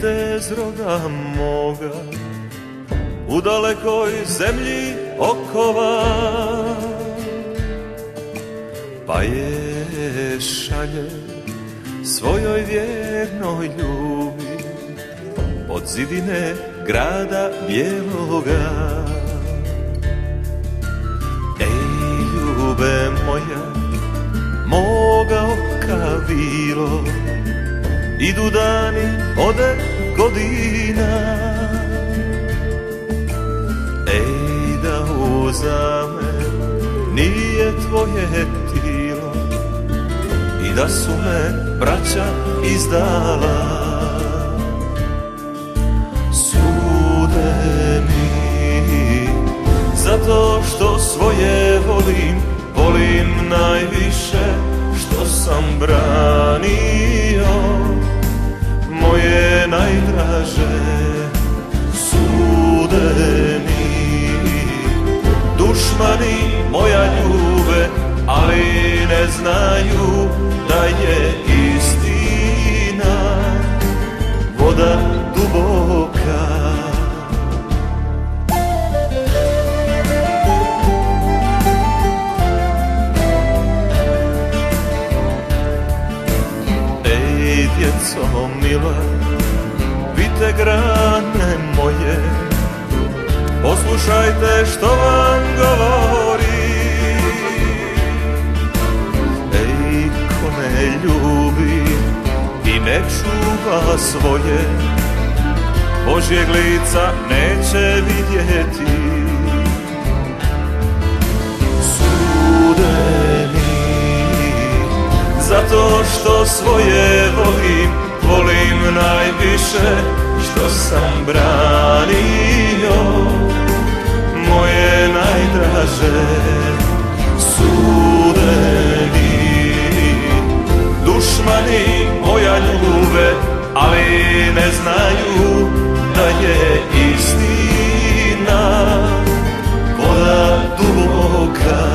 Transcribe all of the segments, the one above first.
vitezroga moga u dalekoj zemlji okova, pa je šalje svojoj vjernoj ljubi od zidine grada bijeloga. Ej, ljube moja, moga oka vilo, idu dani, ode godina. Ej, da uza me nije tvoje tilo i da su me braća izdala. Sude mi zato što svoje volim, volim najviše što sam branio moje najdraže. Sude mi dušmani moja ljube, ali ne znaju da je istina voda duboka. Ej, djeco mila, vidite grane moje, poslušajte što vam govori. Ej, ko ne ljubi i ne čuva svoje, Božjeg lica neće vidjeti. Sude mi zato što svoje volim, volim najviše što sam branio moje najdraže. Sude mi dušmani moja ljube, ali ne znaju da je istina voda duboka.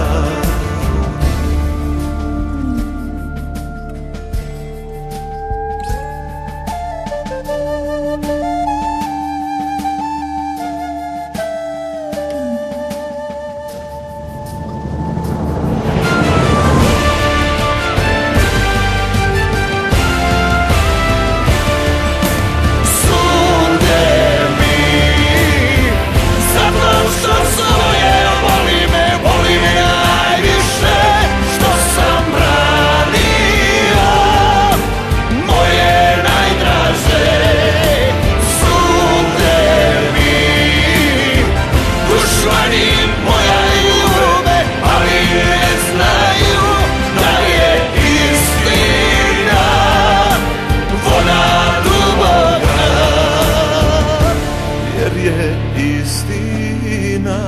Istina,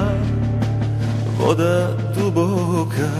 voda duboka.